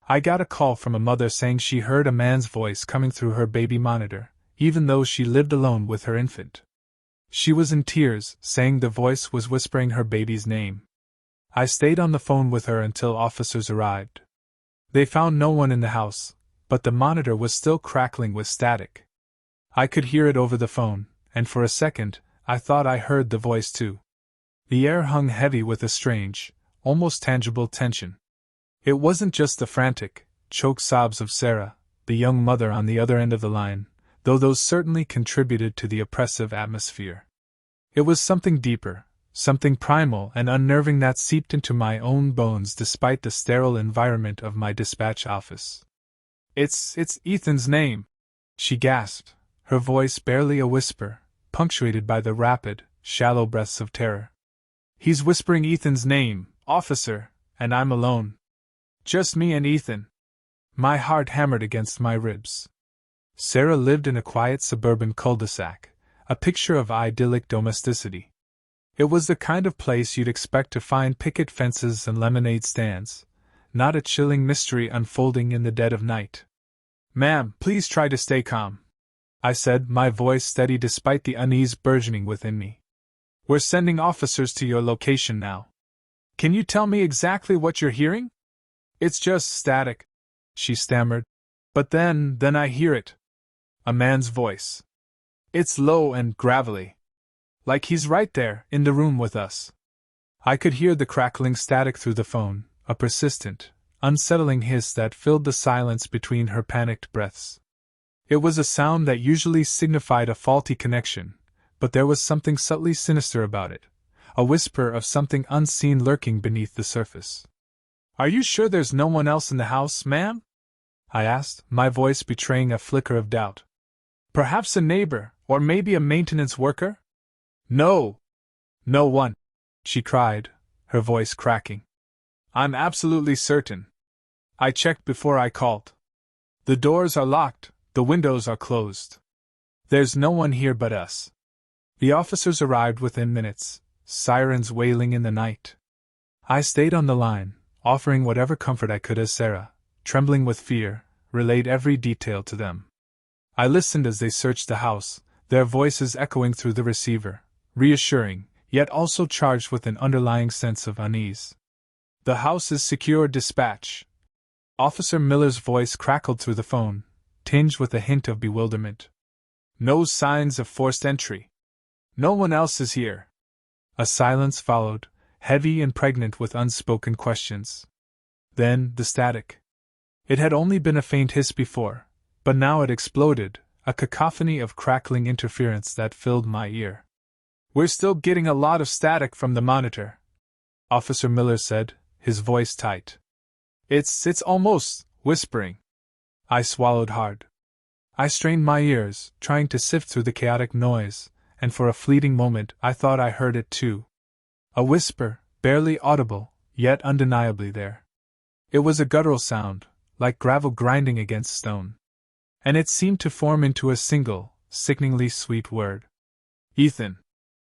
I got a call from a mother saying she heard a man's voice coming through her baby monitor, even though she lived alone with her infant. She was in tears, saying the voice was whispering her baby's name. I stayed on the phone with her until officers arrived. They found no one in the house, but the monitor was still crackling with static. I could hear it over the phone, and for a second, I thought I heard the voice too. The air hung heavy with a strange, almost tangible tension. It wasn't just the frantic, choked sobs of Sarah, the young mother on the other end of the line, though those certainly contributed to the oppressive atmosphere. It was something deeper, something primal and unnerving that seeped into my own bones despite the sterile environment of my dispatch office. It's Ethan's name," she gasped, her voice barely a whisper, punctuated by the rapid, shallow breaths of terror. "He's whispering Ethan's name, officer, and I'm alone. Just me and Ethan." My heart hammered against my ribs. Sarah lived in a quiet suburban cul-de-sac, a picture of idyllic domesticity. It was the kind of place you'd expect to find picket fences and lemonade stands, not a chilling mystery unfolding in the dead of night. "Ma'am, please try to stay calm," I said, my voice steady despite the unease burgeoning within me. "We're sending officers to your location now. Can you tell me exactly what you're hearing?" "It's just static," she stammered. "But then I hear it. A man's voice. It's low and gravelly. Like he's right there, in the room with us." I could hear the crackling static through the phone, a persistent, unsettling hiss that filled the silence between her panicked breaths. It was a sound that usually signified a faulty connection, but there was something subtly sinister about it, a whisper of something unseen lurking beneath the surface. "Are you sure there's no one else in the house, ma'am?" I asked, my voice betraying a flicker of doubt. "Perhaps a neighbor, or maybe a maintenance worker?" No one," she cried, her voice cracking. "I'm absolutely certain. I checked before I called. The doors are locked, the windows are closed. There's no one here but us." The officers arrived within minutes, sirens wailing in the night. I stayed on the line, offering whatever comfort I could as Sarah, trembling with fear, relayed every detail to them. I listened as they searched the house, their voices echoing through the receiver, reassuring, yet also charged with an underlying sense of unease. "The house is secure, dispatch." Officer Miller's voice crackled through the phone, tinged with a hint of bewilderment. "No signs of forced entry. No one else is here." A silence followed, heavy and pregnant with unspoken questions. Then the static. It had only been a faint hiss before, but now it exploded, a cacophony of crackling interference that filled my ear. "We're still getting a lot of static from the monitor," Officer Miller said, his voice tight. It's almost whispering." I swallowed hard. I strained my ears, trying to sift through the chaotic noise, and for a fleeting moment I thought I heard it too. A whisper, barely audible, yet undeniably there. It was a guttural sound, like gravel grinding against stone. And it seemed to form into a single, sickeningly sweet word. "Ethan."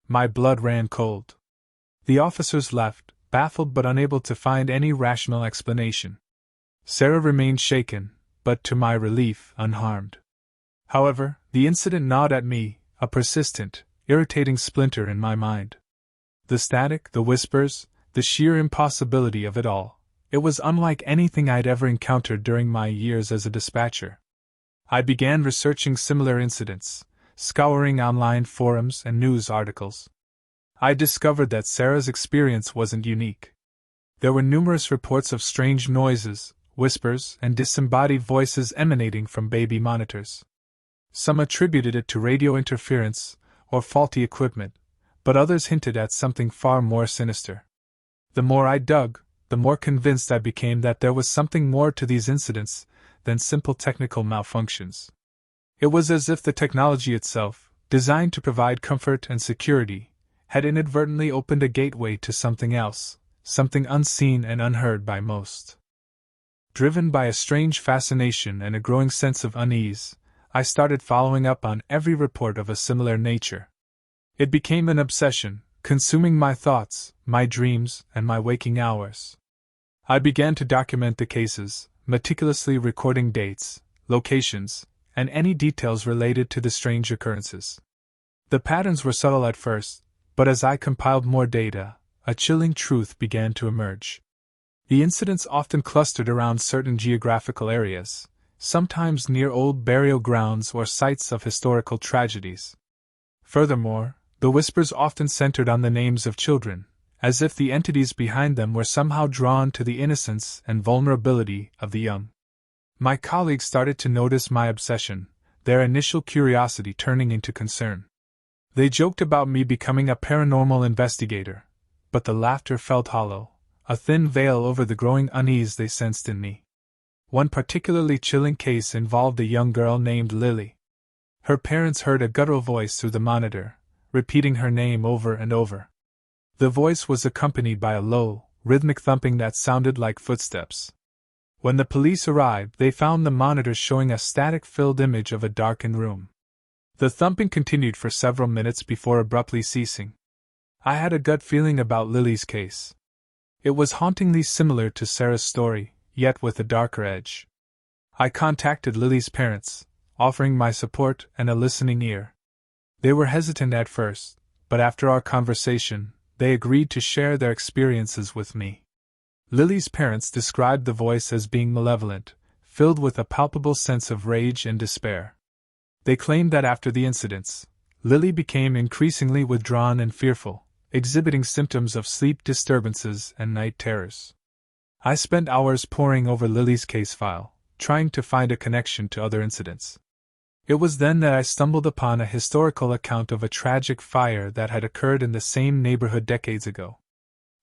My blood ran cold. The officers left, baffled but unable to find any rational explanation. Sarah remained shaken, but to my relief, unharmed. However, the incident gnawed at me, a persistent, irritating splinter in my mind. The static, the whispers, the sheer impossibility of it all. It was unlike anything I'd ever encountered during my years as a dispatcher. I began researching similar incidents, scouring online forums and news articles. I discovered that Sarah's experience wasn't unique. There were numerous reports of strange noises, whispers, and disembodied voices emanating from baby monitors. Some attributed it to radio interference or faulty equipment, but others hinted at something far more sinister. The more I dug, the more convinced I became that there was something more to these incidents than simple technical malfunctions. It was as if the technology itself, designed to provide comfort and security, had inadvertently opened a gateway to something else, something unseen and unheard by most. Driven by a strange fascination and a growing sense of unease, I started following up on every report of a similar nature. It became an obsession, consuming my thoughts, my dreams, and my waking hours. I began to document the cases, meticulously recording dates, locations, and any details related to the strange occurrences. The patterns were subtle at first, but as I compiled more data, a chilling truth began to emerge. The incidents often clustered around certain geographical areas, sometimes near old burial grounds or sites of historical tragedies. Furthermore, the whispers often centered on the names of children, as if the entities behind them were somehow drawn to the innocence and vulnerability of the young. My colleagues started to notice my obsession, their initial curiosity turning into concern. They joked about me becoming a paranormal investigator, but the laughter felt hollow, a thin veil over the growing unease they sensed in me. One particularly chilling case involved a young girl named Lily. Her parents heard a guttural voice through the monitor, repeating her name over and over. The voice was accompanied by a low, rhythmic thumping that sounded like footsteps. When the police arrived, they found the monitor showing a static-filled image of a darkened room. The thumping continued for several minutes before abruptly ceasing. I had a gut feeling about Lily's case. It was hauntingly similar to Sarah's story, yet with a darker edge. I contacted Lily's parents, offering my support and a listening ear. They were hesitant at first, but after our conversation, they agreed to share their experiences with me. Lily's parents described the voice as being malevolent, filled with a palpable sense of rage and despair. They claimed that after the incidents, Lily became increasingly withdrawn and fearful, exhibiting symptoms of sleep disturbances and night terrors. I spent hours poring over Lily's case file, trying to find a connection to other incidents. It was then that I stumbled upon a historical account of a tragic fire that had occurred in the same neighborhood decades ago.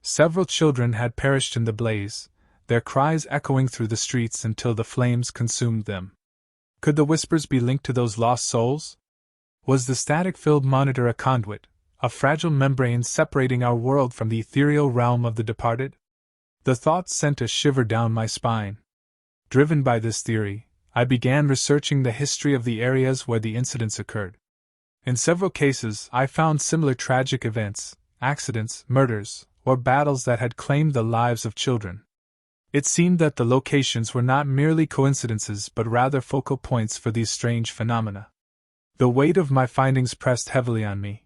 Several children had perished in the blaze, their cries echoing through the streets until the flames consumed them. Could the whispers be linked to those lost souls? Was the static-filled monitor a conduit, a fragile membrane separating our world from the ethereal realm of the departed? The thought sent a shiver down my spine. Driven by this theory, I began researching the history of the areas where the incidents occurred. In several cases, I found similar tragic events, accidents, murders, or battles that had claimed the lives of children. It seemed that the locations were not merely coincidences but rather focal points for these strange phenomena. The weight of my findings pressed heavily on me.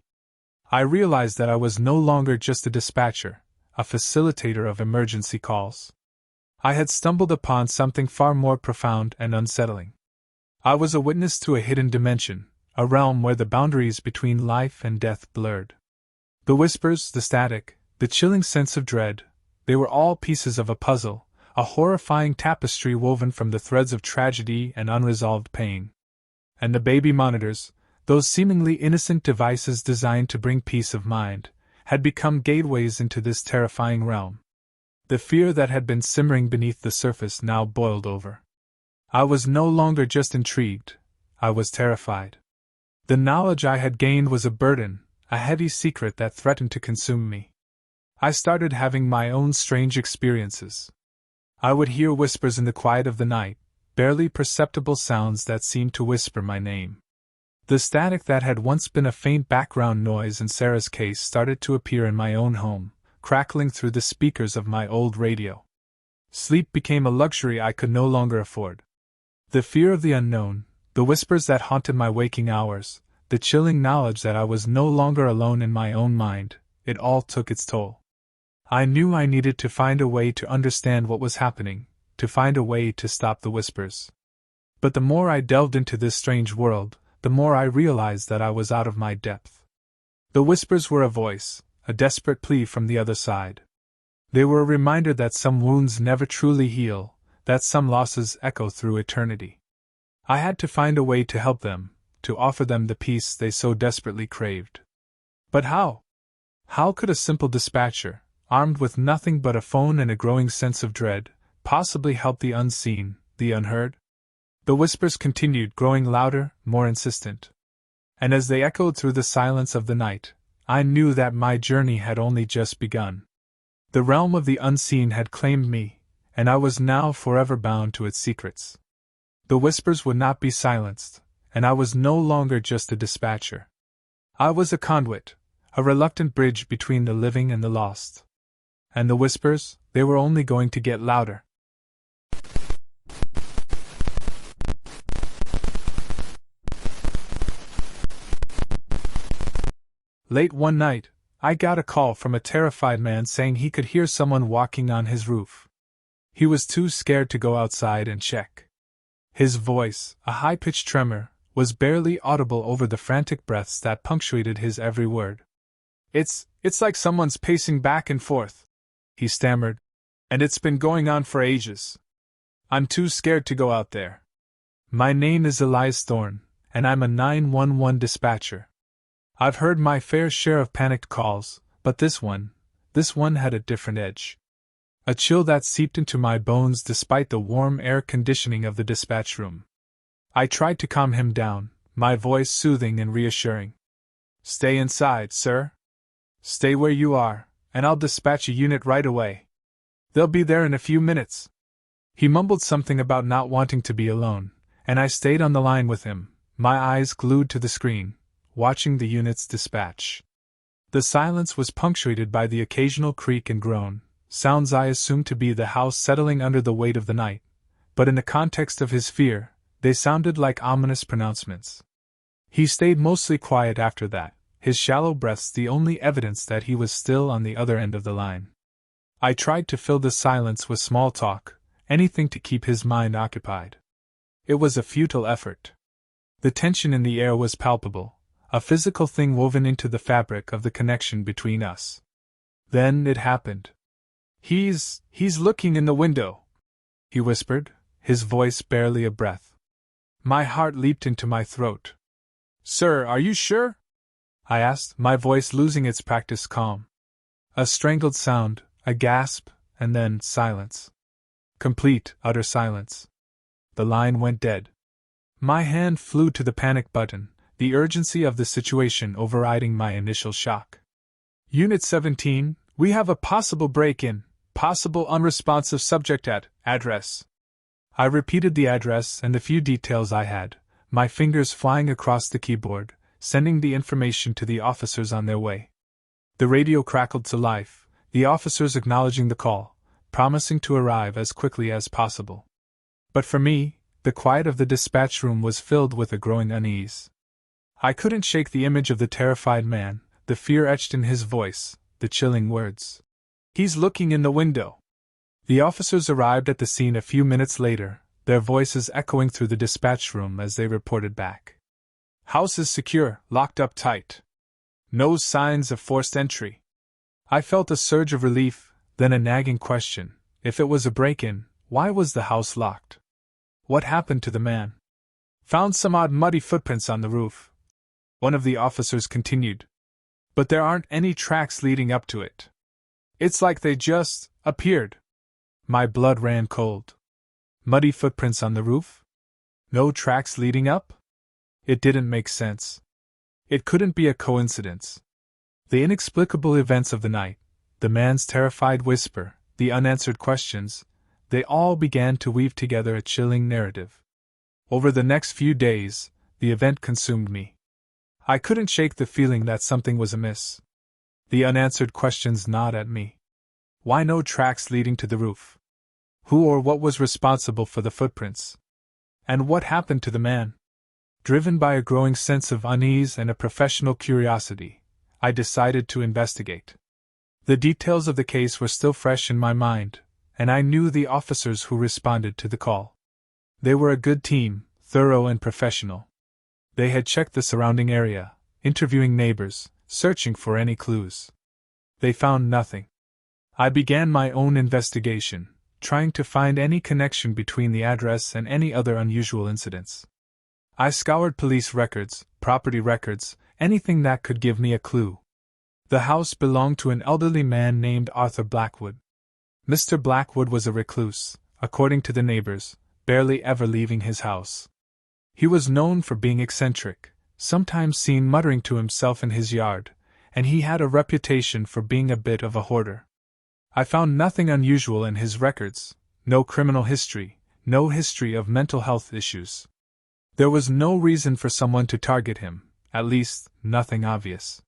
I realized that I was no longer just a dispatcher, a facilitator of emergency calls. I had stumbled upon something far more profound and unsettling. I was a witness to a hidden dimension, a realm where the boundaries between life and death blurred. The whispers, the static, the chilling sense of dread, they were all pieces of a puzzle, a horrifying tapestry woven from the threads of tragedy and unresolved pain. And the baby monitors, those seemingly innocent devices designed to bring peace of mind, had become gateways into this terrifying realm. The fear that had been simmering beneath the surface now boiled over. I was no longer just intrigued, I was terrified. The knowledge I had gained was a burden, a heavy secret that threatened to consume me. I started having my own strange experiences. I would hear whispers in the quiet of the night, barely perceptible sounds that seemed to whisper my name. The static that had once been a faint background noise in Sarah's case started to appear in my own home, crackling through the speakers of my old radio. Sleep became a luxury I could no longer afford. The fear of the unknown, the whispers that haunted my waking hours, the chilling knowledge that I was no longer alone in my own mind, it all took its toll. I knew I needed to find a way to understand what was happening, to find a way to stop the whispers. But the more I delved into this strange world, the more I realized that I was out of my depth. The whispers were a voice, a desperate plea from the other side. They were a reminder that some wounds never truly heal, that some losses echo through eternity. I had to find a way to help them, to offer them the peace they so desperately craved. But how? How could a simple dispatcher, armed with nothing but a phone and a growing sense of dread, possibly help the unseen, the unheard? The whispers continued, growing louder, more insistent. And as they echoed through the silence of the night, I knew that my journey had only just begun. The realm of the unseen had claimed me, and I was now forever bound to its secrets. The whispers would not be silenced, and I was no longer just a dispatcher. I was a conduit, a reluctant bridge between the living and the lost. And the whispers, they were only going to get louder. Late one night, I got a call from a terrified man saying he could hear someone walking on his roof. He was too scared to go outside and check. His voice, a high-pitched tremor, was barely audible over the frantic breaths that punctuated his every word. It's like someone's pacing back and forth," he stammered, "and it's been going on for ages. I'm too scared to go out there. My name is Elias Thorne, and I'm a 911 dispatcher. I've heard my fair share of panicked calls, but this one had a different edge. A chill that seeped into my bones despite the warm air conditioning of the dispatch room." I tried to calm him down, my voice soothing and reassuring. "Stay inside, sir. Stay where you are, and I'll dispatch a unit right away. They'll be there in a few minutes." He mumbled something about not wanting to be alone, and I stayed on the line with him, my eyes glued to the screen, watching the unit's dispatch. The silence was punctuated by the occasional creak and groan, sounds I assumed to be the house settling under the weight of the night, but in the context of his fear, they sounded like ominous pronouncements. He stayed mostly quiet after that, his shallow breaths the only evidence that he was still on the other end of the line. I tried to fill the silence with small talk, anything to keep his mind occupied. It was a futile effort. The tension in the air was palpable, a physical thing woven into the fabric of the connection between us. Then it happened. He's looking in the window," he whispered, his voice barely a breath. My heart leaped into my throat. "Sir, are you sure?" I asked, my voice losing its practiced calm. A strangled sound, a gasp, and then silence. Complete, utter silence. The line went dead. My hand flew to the panic button, the urgency of the situation overriding my initial shock. "Unit 17, we have a possible break-in, possible unresponsive subject at address." I repeated the address and the few details I had, my fingers flying across the keyboard, sending the information to the officers on their way. The radio crackled to life, the officers acknowledging the call, promising to arrive as quickly as possible. But for me, the quiet of the dispatch room was filled with a growing unease. I couldn't shake the image of the terrified man, the fear etched in his voice, the chilling words. "He's looking in the window." The officers arrived at the scene a few minutes later, their voices echoing through the dispatch room as they reported back. "House is secure, locked up tight. No signs of forced entry." I felt a surge of relief, then a nagging question. If it was a break-in, why was the house locked? What happened to the man? "Found some odd muddy footprints on the roof," one of the officers continued. "But there aren't any tracks leading up to it. It's like they just appeared." My blood ran cold. Muddy footprints on the roof? No tracks leading up? It didn't make sense. It couldn't be a coincidence. The inexplicable events of the night, the man's terrified whisper, the unanswered questions, they all began to weave together a chilling narrative. Over the next few days, the event consumed me. I couldn't shake the feeling that something was amiss. The unanswered questions gnawed at me. Why no tracks leading to the roof? Who or what was responsible for the footprints? And what happened to the man? Driven by a growing sense of unease and a professional curiosity, I decided to investigate. The details of the case were still fresh in my mind, and I knew the officers who responded to the call. They were a good team, thorough and professional. They had checked the surrounding area, interviewing neighbors, searching for any clues. They found nothing. I began my own investigation, trying to find any connection between the address and any other unusual incidents. I scoured police records, property records, anything that could give me a clue. The house belonged to an elderly man named Arthur Blackwood. Mr. Blackwood was a recluse, according to the neighbors, barely ever leaving his house. He was known for being eccentric, sometimes seen muttering to himself in his yard, and he had a reputation for being a bit of a hoarder. I found nothing unusual in his records, no criminal history, no history of mental health issues. There was no reason for someone to target him, at least, nothing obvious.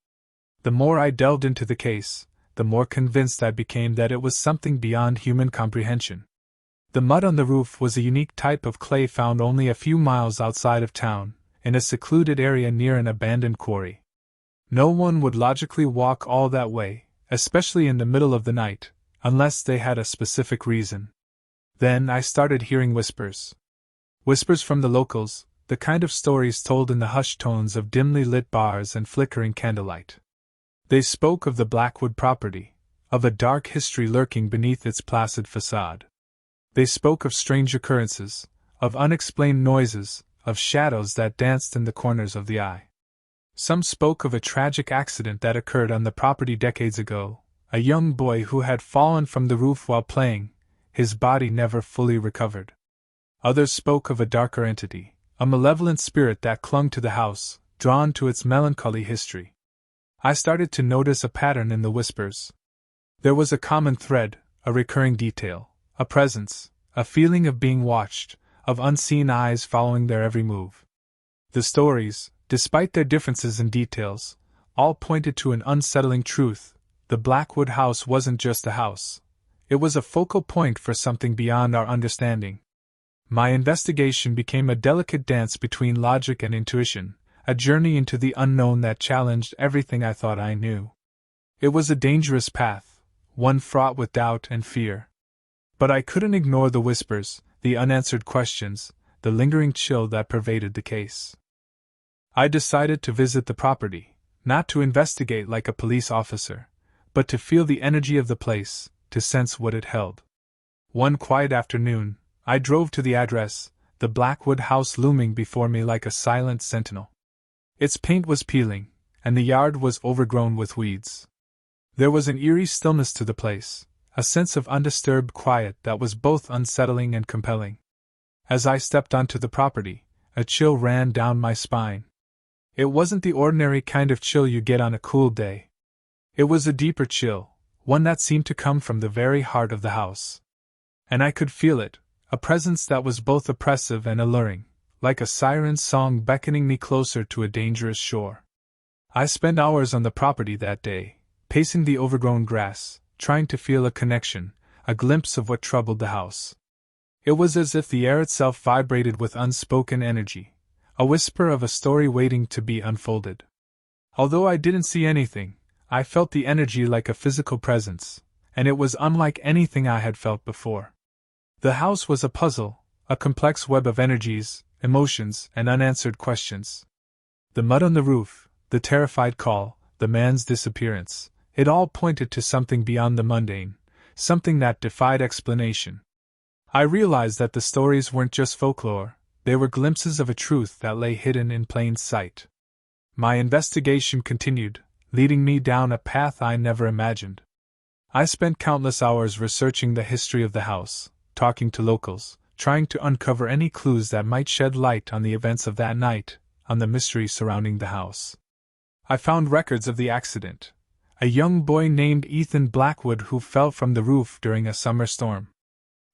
The more I delved into the case, the more convinced I became that it was something beyond human comprehension. The mud on the roof was a unique type of clay found only a few miles outside of town, in a secluded area near an abandoned quarry. No one would logically walk all that way, especially in the middle of the night, unless they had a specific reason. Then I started hearing whispers. Whispers from the locals, the kind of stories told in the hushed tones of dimly lit bars and flickering candlelight. They spoke of the Blackwood property, of a dark history lurking beneath its placid facade. They spoke of strange occurrences, of unexplained noises, of shadows that danced in the corners of the eye. Some spoke of a tragic accident that occurred on the property decades ago, a young boy who had fallen from the roof while playing, his body never fully recovered. Others spoke of a darker entity, a malevolent spirit that clung to the house, drawn to its melancholy history. I started to notice a pattern in the whispers. There was a common thread, a recurring detail, a presence, a feeling of being watched, of unseen eyes following their every move. The stories, despite their differences in details, all pointed to an unsettling truth: the Blackwood house wasn't just a house. It was a focal point for something beyond our understanding. My investigation became a delicate dance between logic and intuition, a journey into the unknown that challenged everything I thought I knew. It was a dangerous path, one fraught with doubt and fear. But I couldn't ignore the whispers, the unanswered questions, the lingering chill that pervaded the case. I decided to visit the property, not to investigate like a police officer, but to feel the energy of the place, to sense what it held. One quiet afternoon, I drove to the address, the Blackwood house looming before me like a silent sentinel. Its paint was peeling, and the yard was overgrown with weeds. There was an eerie stillness to the place, a sense of undisturbed quiet that was both unsettling and compelling. As I stepped onto the property, a chill ran down my spine. It wasn't the ordinary kind of chill you get on a cool day. It was a deeper chill, one that seemed to come from the very heart of the house. And I could feel it, a presence that was both oppressive and alluring, like a siren's song beckoning me closer to a dangerous shore. I spent hours on the property that day, pacing the overgrown grass, trying to feel a connection, a glimpse of what troubled the house. It was as if the air itself vibrated with unspoken energy, a whisper of a story waiting to be unfolded. Although I didn't see anything, I felt the energy like a physical presence, and it was unlike anything I had felt before. The house was a puzzle, a complex web of energies, emotions, and unanswered questions. The mud on the roof, the terrified call, the man's disappearance, it all pointed to something beyond the mundane, something that defied explanation. I realized that the stories weren't just folklore, they were glimpses of a truth that lay hidden in plain sight. My investigation continued, leading me down a path I never imagined. I spent countless hours researching the history of the house, talking to locals, trying to uncover any clues that might shed light on the events of that night, on the mystery surrounding the house. I found records of the accident. A young boy named Ethan Blackwood who fell from the roof during a summer storm.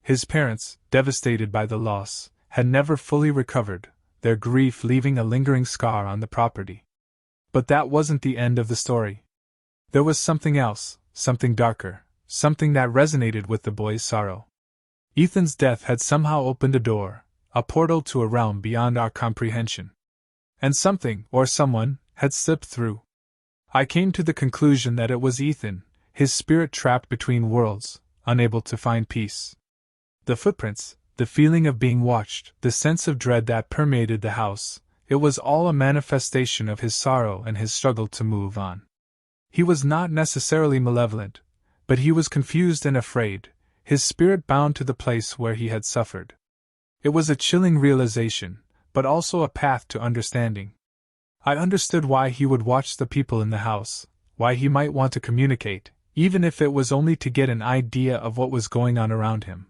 His parents, devastated by the loss, had never fully recovered, their grief leaving a lingering scar on the property. But that wasn't the end of the story. There was something else, something darker, something that resonated with the boy's sorrow. Ethan's death had somehow opened a door, a portal to a realm beyond our comprehension. And something, or someone, had slipped through. I came to the conclusion that it was Ethan, his spirit trapped between worlds, unable to find peace. The footprints, the feeling of being watched, the sense of dread that permeated the house, it was all a manifestation of his sorrow and his struggle to move on. He was not necessarily malevolent, but he was confused and afraid, his spirit bound to the place where he had suffered. It was a chilling realization, but also a path to understanding. I understood why he would watch the people in the house, why he might want to communicate, even if it was only to get an idea of what was going on around him.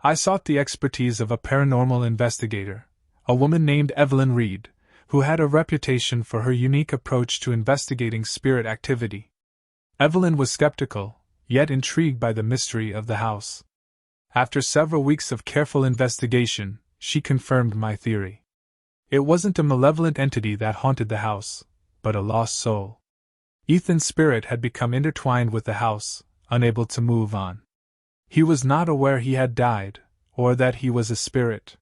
I sought the expertise of a paranormal investigator, a woman named Evelyn Reed, who had a reputation for her unique approach to investigating spirit activity. Evelyn was skeptical, yet intrigued by the mystery of the house. After several weeks of careful investigation, she confirmed my theory. It wasn't a malevolent entity that haunted the house, but a lost soul. Ethan's spirit had become intertwined with the house, unable to move on. He was not aware he had died, or that he was a spirit.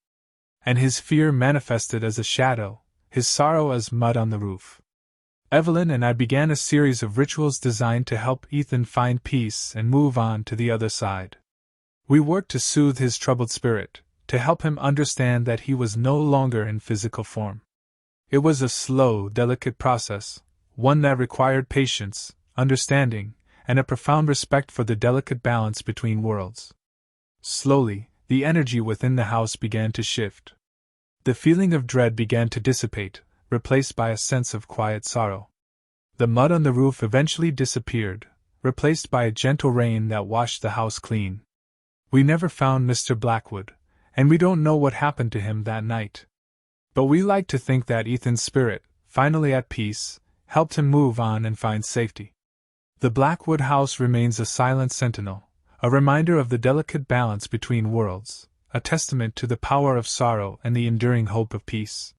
And his fear manifested as a shadow, his sorrow as mud on the roof. Evelyn and I began a series of rituals designed to help Ethan find peace and move on to the other side. We worked to soothe his troubled spirit, to help him understand that he was no longer in physical form. It was a slow, delicate process, one that required patience, understanding, and a profound respect for the delicate balance between worlds. Slowly, the energy within the house began to shift. The feeling of dread began to dissipate, replaced by a sense of quiet sorrow. The mud on the roof eventually disappeared, replaced by a gentle rain that washed the house clean. We never found Mr. Blackwood, and we don't know what happened to him that night. But we like to think that Ethan's spirit, finally at peace, helped him move on and find safety. The Blackwood house remains a silent sentinel, a reminder of the delicate balance between worlds, a testament to the power of sorrow and the enduring hope of peace.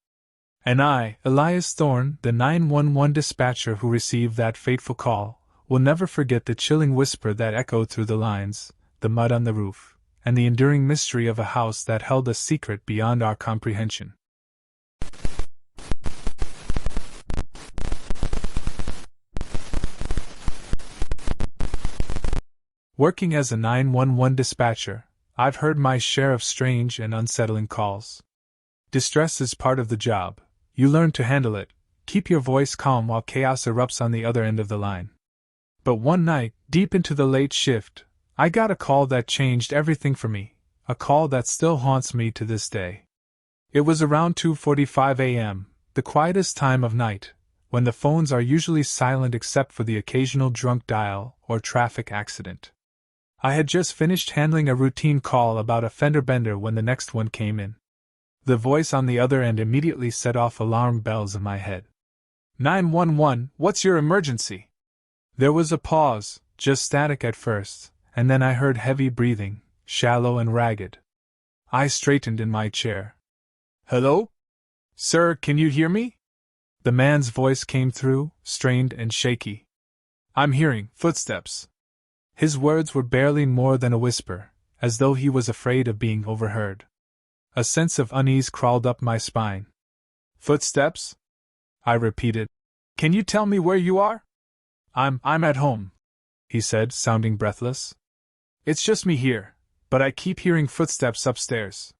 And I, Elias Thorne, the 911 dispatcher who received that fateful call, will never forget the chilling whisper that echoed through the lines, the mud on the roof, and the enduring mystery of a house that held a secret beyond our comprehension. Working as a 911 dispatcher, I've heard my share of strange and unsettling calls. Distress is part of the job. You learn to handle it, keep your voice calm while chaos erupts on the other end of the line. But one night, deep into the late shift, I got a call that changed everything for me, a call that still haunts me to this day. It was around 2:45 a.m., the quietest time of night, when the phones are usually silent except for the occasional drunk dial or traffic accident. I had just finished handling a routine call about a fender bender when the next one came in. The voice on the other end immediately set off alarm bells in my head. 911, what's your emergency? There was a pause, just static at first, and then I heard heavy breathing, shallow and ragged. I straightened in my chair. Hello? Sir, can you hear me? The man's voice came through, strained and shaky. I'm hearing footsteps. His words were barely more than a whisper, as though he was afraid of being overheard. A sense of unease crawled up my spine. Footsteps? I repeated. Can you tell me where you are? I'm at home, he said, sounding breathless. It's just me here, but I keep hearing footsteps upstairs.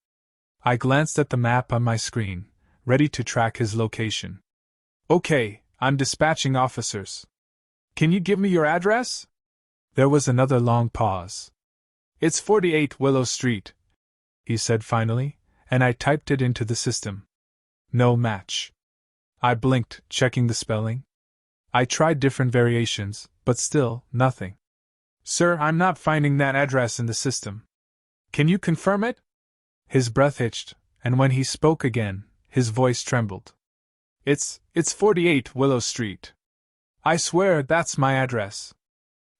I glanced at the map on my screen, ready to track his location. Okay, I'm dispatching officers. Can you give me your address? There was another long pause. It's 48 Willow Street, he said finally, and I typed it into the system. No match. I blinked, checking the spelling. I tried different variations, but still, nothing. Sir, I'm not finding that address in the system. Can you confirm it? His breath hitched, and when he spoke again, his voice trembled. It's 48 Willow Street. I swear that's my address.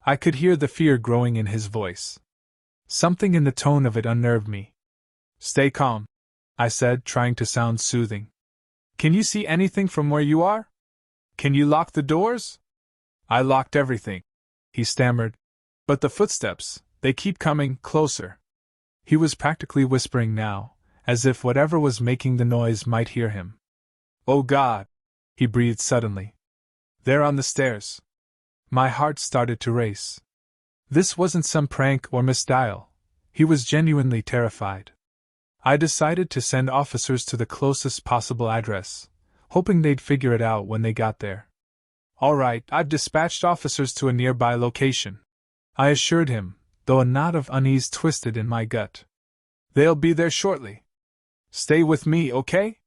I could hear the fear growing in his voice. Something in the tone of it unnerved me. Stay calm, I said, trying to sound soothing. Can you see anything from where you are? Can you lock the doors? I locked everything, he stammered. But the footsteps, they keep coming closer. He was practically whispering now, as if whatever was making the noise might hear him. Oh God, he breathed suddenly. They're on the stairs. My heart started to race. This wasn't some prank or misdial. He was genuinely terrified. I decided to send officers to the closest possible address, hoping they'd figure it out when they got there. All right, I've dispatched officers to a nearby location, I assured him, though a knot of unease twisted in my gut. They'll be there shortly. Stay with me, okay?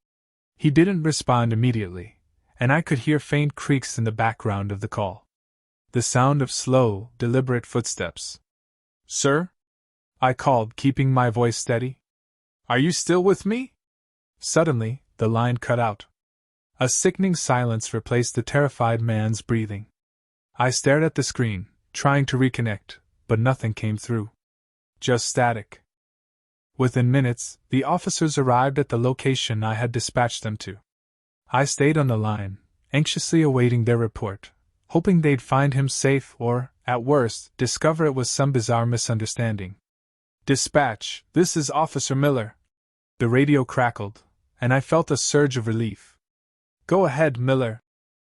He didn't respond immediately, and I could hear faint creaks in the background of the call. The sound of slow, deliberate footsteps. Sir? I called, keeping my voice steady. Are you still with me? Suddenly, the line cut out. A sickening silence replaced the terrified man's breathing. I stared at the screen, trying to reconnect, but nothing came through. Just static. Within minutes, the officers arrived at the location I had dispatched them to. I stayed on the line, anxiously awaiting their report, hoping they'd find him safe or, at worst, discover it was some bizarre misunderstanding. Dispatch, this is Officer Miller. The radio crackled, and I felt a surge of relief. Go ahead, Miller.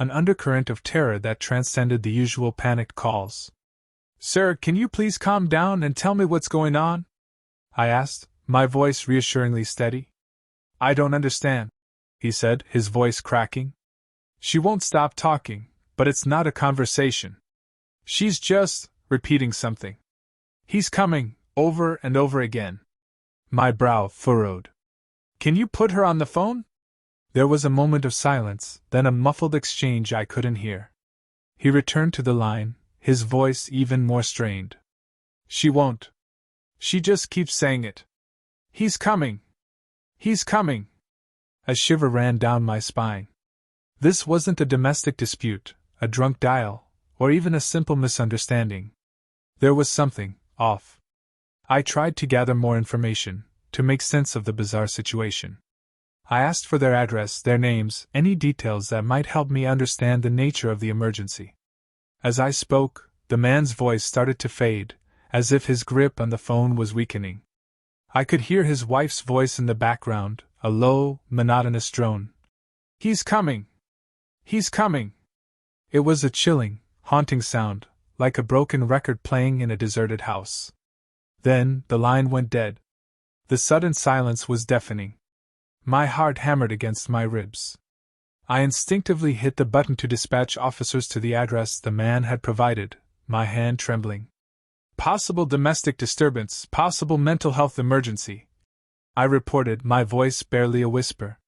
an undercurrent of terror that transcended the usual panicked calls. "Sir, can you please calm down and tell me what's going on?" I asked, my voice reassuringly steady. "I don't understand," he said, his voice cracking. "She won't stop talking, but it's not a conversation. She's just repeating something. He's coming, over and over again." My brow furrowed. "Can you put her on the phone?" There was a moment of silence, then a muffled exchange I couldn't hear. He returned to the line, his voice even more strained. "She won't. She just keeps saying it. He's coming. He's coming." A shiver ran down my spine. This wasn't a domestic dispute, a drunk dial, or even a simple misunderstanding. There was something off. I tried to gather more information, to make sense of the bizarre situation. I asked for their address, their names, any details that might help me understand the nature of the emergency. As I spoke, the man's voice started to fade, as if his grip on the phone was weakening. I could hear his wife's voice in the background, a low, monotonous drone. "He's coming! He's coming!" It was a chilling, haunting sound, like a broken record playing in a deserted house. Then, the line went dead. The sudden silence was deafening. My heart hammered against my ribs. I instinctively hit the button to dispatch officers to the address the man had provided, my hand trembling. "Possible domestic disturbance, possible mental health emergency," I reported, my voice barely a whisper.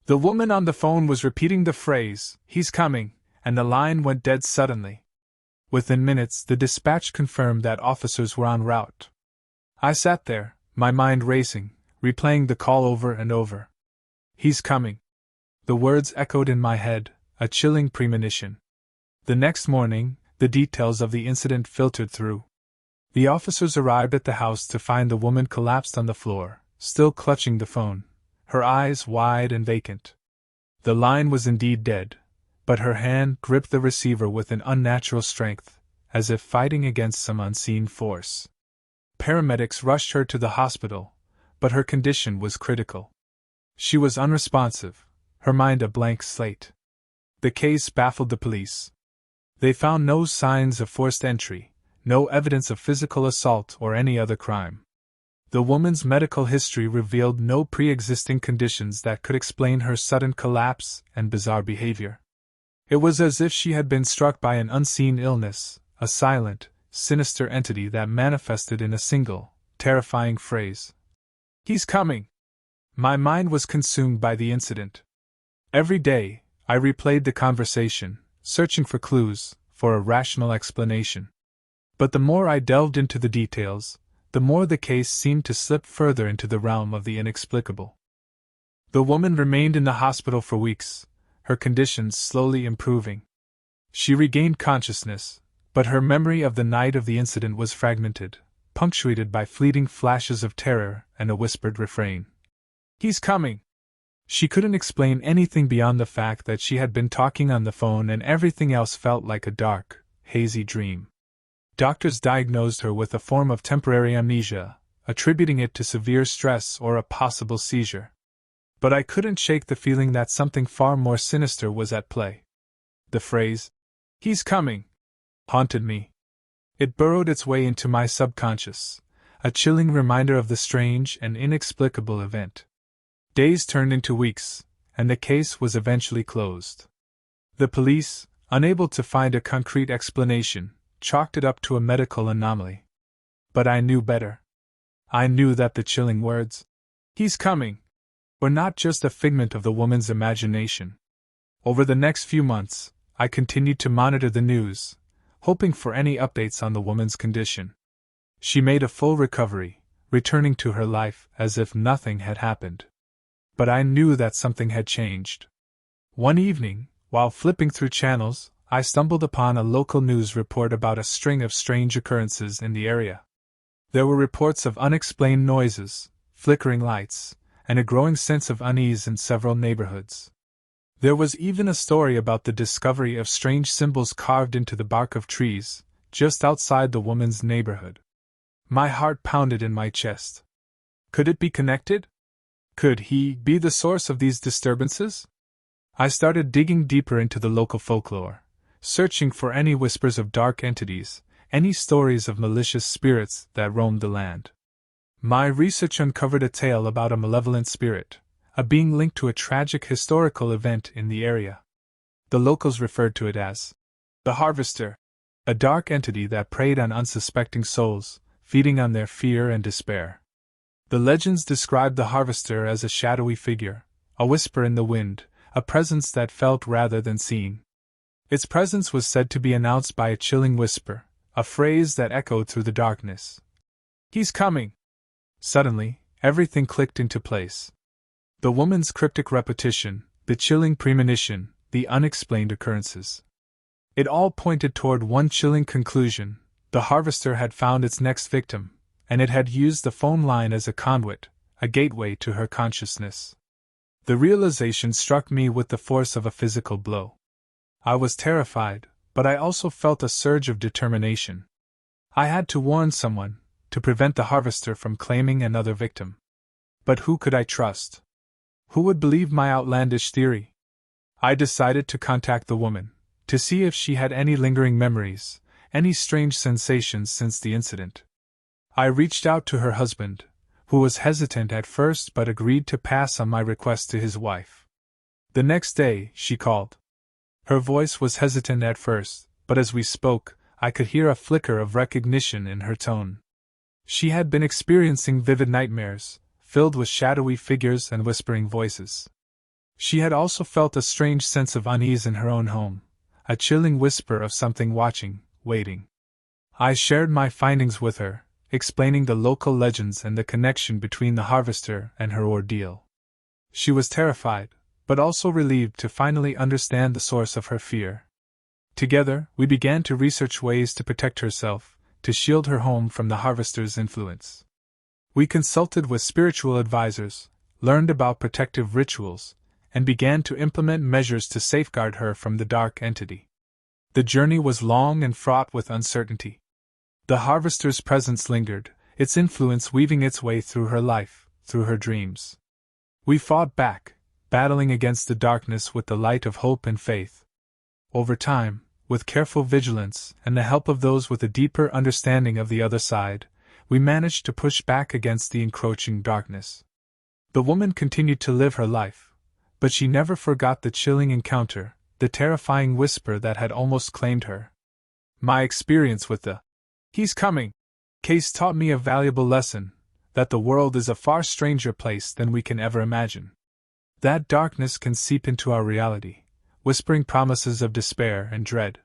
The woman on the phone was repeating the phrase, "He's coming," and the line went dead suddenly. Within minutes, the dispatch confirmed that officers were en route. I sat there, my mind racing, replaying the call over and over. "He's coming." The words echoed in my head, a chilling premonition. The next morning, the details of the incident filtered through. The officers arrived at the house to find the woman collapsed on the floor, still clutching the phone, her eyes wide and vacant. The line was indeed dead, but her hand gripped the receiver with an unnatural strength, as if fighting against some unseen force. Paramedics rushed her to the hospital, but her condition was critical. She was unresponsive, her mind a blank slate. The case baffled the police. They found no signs of forced entry, no evidence of physical assault or any other crime. The woman's medical history revealed no pre-existing conditions that could explain her sudden collapse and bizarre behavior. It was as if she had been struck by an unseen illness, a silent, sinister entity that manifested in a single, terrifying phrase. "He's coming." My mind was consumed by the incident. Every day, I replayed the conversation, searching for clues, for a rational explanation. But the more I delved into the details, the more the case seemed to slip further into the realm of the inexplicable. The woman remained in the hospital for weeks, her conditions slowly improving. She regained consciousness, but her memory of the night of the incident was fragmented, punctuated by fleeting flashes of terror and a whispered refrain. "He's coming." She couldn't explain anything beyond the fact that she had been talking on the phone and everything else felt like a dark, hazy dream. Doctors diagnosed her with a form of temporary amnesia, attributing it to severe stress or a possible seizure. But I couldn't shake the feeling that something far more sinister was at play. The phrase, "He's coming," haunted me. It burrowed its way into my subconscious, a chilling reminder of the strange and inexplicable event. Days turned into weeks, and the case was eventually closed. The police, unable to find a concrete explanation, chalked it up to a medical anomaly. But I knew better. I knew that the chilling words, "He's coming," were not just a figment of the woman's imagination. Over the next few months, I continued to monitor the news, hoping for any updates on the woman's condition. She made a full recovery, returning to her life as if nothing had happened. But I knew that something had changed. One evening, while flipping through channels, I stumbled upon a local news report about a string of strange occurrences in the area. There were reports of unexplained noises, flickering lights, and a growing sense of unease in several neighborhoods. There was even a story about the discovery of strange symbols carved into the bark of trees, just outside the woman's neighborhood. My heart pounded in my chest. Could it be connected? Could he be the source of these disturbances? I started digging deeper into the local folklore, searching for any whispers of dark entities, any stories of malicious spirits that roamed the land. My research uncovered a tale about a malevolent spirit, a being linked to a tragic historical event in the area. The locals referred to it as the Harvester, a dark entity that preyed on unsuspecting souls, feeding on their fear and despair. The legends described the Harvester as a shadowy figure, a whisper in the wind, a presence that felt rather than seen. Its presence was said to be announced by a chilling whisper, a phrase that echoed through the darkness. "He's coming!" Suddenly, everything clicked into place. The woman's cryptic repetition, the chilling premonition, the unexplained occurrences. It all pointed toward one chilling conclusion: the Harvester had found its next victim, and it had used the phone line as a conduit, a gateway to her consciousness. The realization struck me with the force of a physical blow. I was terrified, but I also felt a surge of determination. I had to warn someone, to prevent the Harvester from claiming another victim. But who could I trust? Who would believe my outlandish theory? I decided to contact the woman, to see if she had any lingering memories, any strange sensations since the incident. I reached out to her husband, who was hesitant at first but agreed to pass on my request to his wife. The next day, she called. Her voice was hesitant at first, but as we spoke, I could hear a flicker of recognition in her tone. She had been experiencing vivid nightmares, filled with shadowy figures and whispering voices. She had also felt a strange sense of unease in her own home, a chilling whisper of something watching, waiting. I shared my findings with her, explaining the local legends and the connection between the Harvester and her ordeal. She was terrified, but also relieved to finally understand the source of her fear. Together, we began to research ways to protect herself, to shield her home from the Harvester's influence. We consulted with spiritual advisors, learned about protective rituals, and began to implement measures to safeguard her from the dark entity. The journey was long and fraught with uncertainty. The Harvester's presence lingered, its influence weaving its way through her life, through her dreams. We fought back, battling against the darkness with the light of hope and faith. Over time, with careful vigilance and the help of those with a deeper understanding of the other side, we managed to push back against the encroaching darkness. The woman continued to live her life, but she never forgot the chilling encounter, the terrifying whisper that had almost claimed her. My experience with the "He's coming" case taught me a valuable lesson, that the world is a far stranger place than we can ever imagine. That darkness can seep into our reality, whispering promises of despair and dread.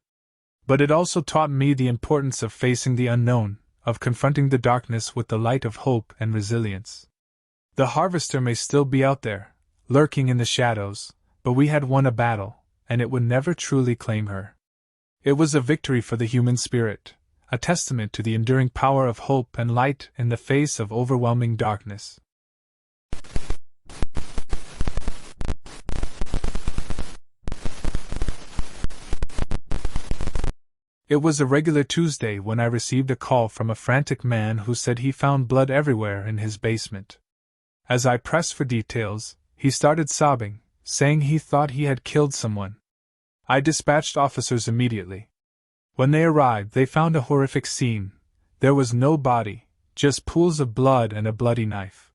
But it also taught me the importance of facing the unknown, of confronting the darkness with the light of hope and resilience. The Harvester may still be out there, lurking in the shadows, but we had won a battle, and it would never truly claim her. It was a victory for the human spirit, a testament to the enduring power of hope and light in the face of overwhelming darkness. It was a regular Tuesday when I received a call from a frantic man who said he found blood everywhere in his basement. As I pressed for details, he started sobbing, saying he thought he had killed someone. I dispatched officers immediately. When they arrived, they found a horrific scene. There was no body, just pools of blood and a bloody knife.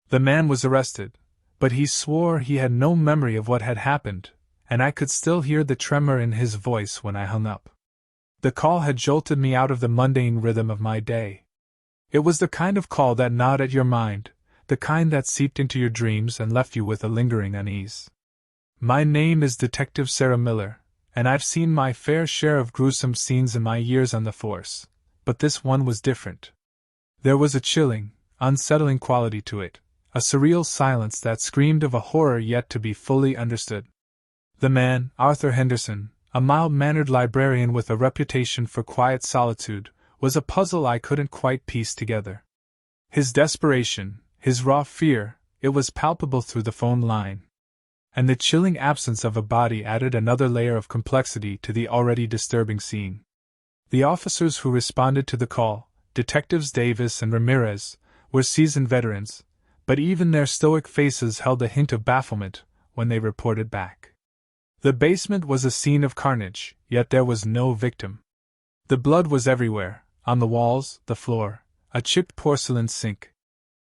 The man was arrested, but he swore he had no memory of what had happened, and I could still hear the tremor in his voice when I hung up. The call had jolted me out of the mundane rhythm of my day. It was the kind of call that gnawed at your mind, the kind that seeped into your dreams and left you with a lingering unease. My name is Detective Sarah Miller, and I've seen my fair share of gruesome scenes in my years on the force, but this one was different. There was a chilling, unsettling quality to it, a surreal silence that screamed of a horror yet to be fully understood. The man, Arthur Henderson, a mild-mannered librarian with a reputation for quiet solitude, was a puzzle I couldn't quite piece together. His desperation, his raw fear, it was palpable through the phone line. And the chilling absence of a body added another layer of complexity to the already disturbing scene. The officers who responded to the call, Detectives Davis and Ramirez, were seasoned veterans, but even their stoic faces held a hint of bafflement when they reported back. The basement was a scene of carnage, yet there was no victim. The blood was everywhere, on the walls, the floor, a chipped porcelain sink.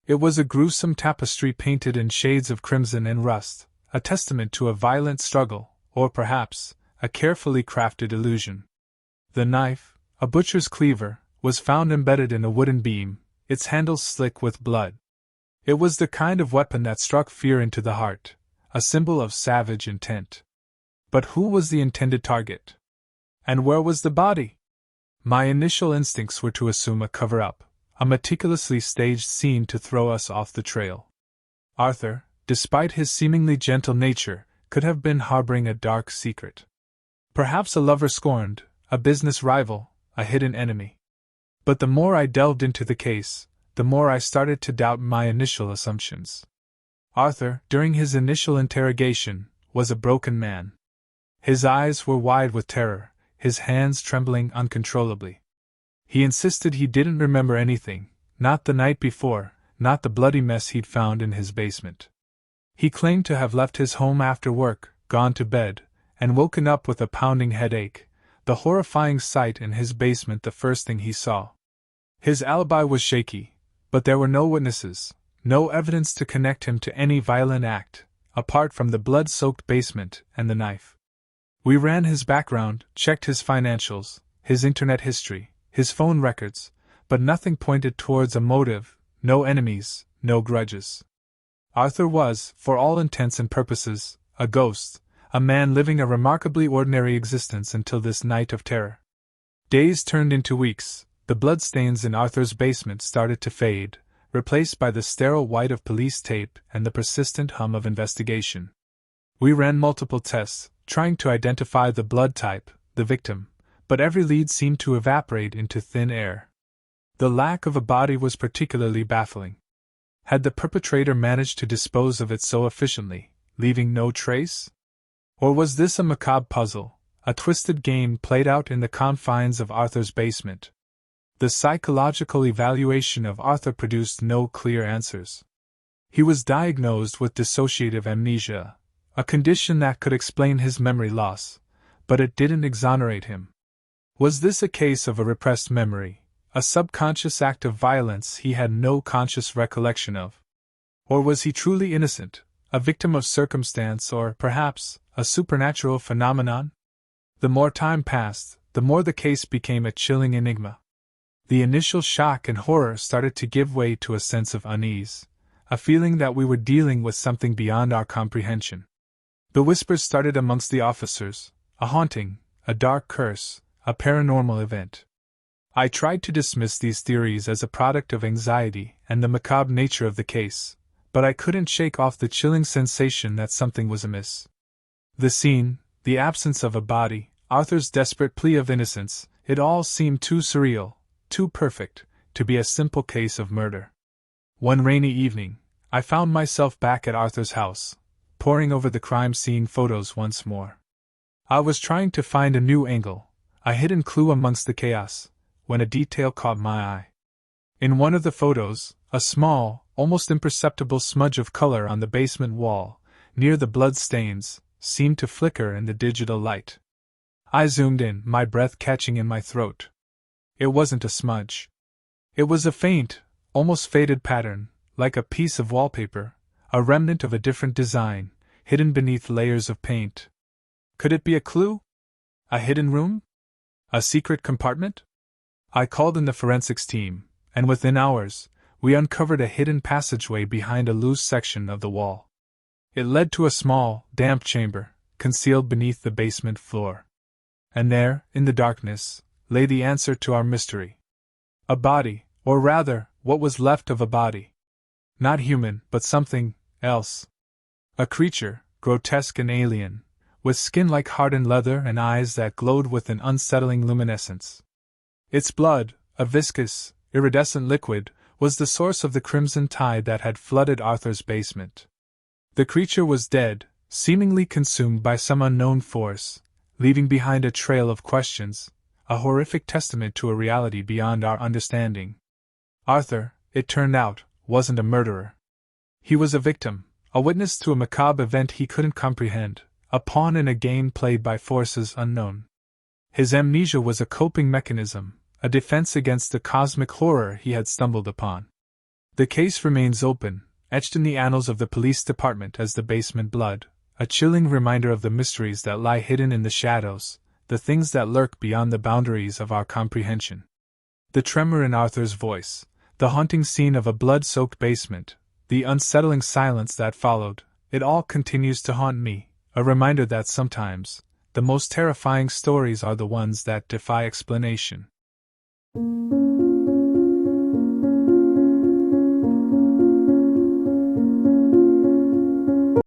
It was a gruesome tapestry painted in shades of crimson and rust, a testament to a violent struggle, or perhaps, a carefully crafted illusion. The knife, a butcher's cleaver, was found embedded in a wooden beam, its handle slick with blood. It was the kind of weapon that struck fear into the heart, a symbol of savage intent. But who was the intended target? And where was the body? My initial instincts were to assume a cover-up, a meticulously staged scene to throw us off the trail. Arthur, despite his seemingly gentle nature, could have been harboring a dark secret. Perhaps a lover scorned, a business rival, a hidden enemy. But the more I delved into the case, the more I started to doubt my initial assumptions. Arthur, during his initial interrogation, was a broken man. His eyes were wide with terror, his hands trembling uncontrollably. He insisted he didn't remember anything, not the night before, not the bloody mess he'd found in his basement. He claimed to have left his home after work, gone to bed, and woken up with a pounding headache, the horrifying sight in his basement the first thing he saw. His alibi was shaky, but there were no witnesses, no evidence to connect him to any violent act, apart from the blood-soaked basement and the knife. We ran his background, checked his financials, his internet history, his phone records, but nothing pointed towards a motive, no enemies, no grudges. Arthur was, for all intents and purposes, a ghost, a man living a remarkably ordinary existence until this night of terror. Days turned into weeks, the bloodstains in Arthur's basement started to fade, replaced by the sterile white of police tape and the persistent hum of investigation. We ran multiple tests, trying to identify the blood type, the victim, but every lead seemed to evaporate into thin air. The lack of a body was particularly baffling. Had the perpetrator managed to dispose of it so efficiently, leaving no trace? Or was this a macabre puzzle, a twisted game played out in the confines of Arthur's basement? The psychological evaluation of Arthur produced no clear answers. He was diagnosed with dissociative amnesia, a condition that could explain his memory loss, but it didn't exonerate him. Was this a case of a repressed memory, a subconscious act of violence he had no conscious recollection of? Or was he truly innocent, a victim of circumstance or, perhaps, a supernatural phenomenon? The more time passed, the more the case became a chilling enigma. The initial shock and horror started to give way to a sense of unease, a feeling that we were dealing with something beyond our comprehension. The whispers started amongst the officers, a haunting, a dark curse, a paranormal event. I tried to dismiss these theories as a product of anxiety and the macabre nature of the case, but I couldn't shake off the chilling sensation that something was amiss. The scene, the absence of a body, Arthur's desperate plea of innocence, it all seemed too surreal, too perfect, to be a simple case of murder. One rainy evening, I found myself back at Arthur's house, poring over the crime scene photos once more. I was trying to find a new angle, a hidden clue amongst the chaos, when a detail caught my eye. In one of the photos, a small, almost imperceptible smudge of color on the basement wall, near the blood stains, seemed to flicker in the digital light. I zoomed in, my breath catching in my throat. It wasn't a smudge. It was a faint, almost faded pattern, like a piece of wallpaper, a remnant of a different design, hidden beneath layers of paint. Could it be a clue? A hidden room? A secret compartment? I called in the forensics team, and within hours, we uncovered a hidden passageway behind a loose section of the wall. It led to a small, damp chamber, concealed beneath the basement floor. And there, in the darkness, lay the answer to our mystery. A body, or rather, what was left of a body. Not human, but something else. A creature, grotesque and alien, with skin like hardened leather and eyes that glowed with an unsettling luminescence. Its blood, a viscous, iridescent liquid, was the source of the crimson tide that had flooded Arthur's basement. The creature was dead, seemingly consumed by some unknown force, leaving behind a trail of questions, a horrific testament to a reality beyond our understanding. Arthur, it turned out, wasn't a murderer. He was a victim, a witness to a macabre event he couldn't comprehend, a pawn in a game played by forces unknown. His amnesia was a coping mechanism, a defense against the cosmic horror he had stumbled upon. The case remains open, etched in the annals of the police department as the basement blood, a chilling reminder of the mysteries that lie hidden in the shadows, the things that lurk beyond the boundaries of our comprehension. The tremor in Arthur's voice, the haunting scene of a blood-soaked basement, the unsettling silence that followed, it all continues to haunt me, a reminder that sometimes, the most terrifying stories are the ones that defy explanation.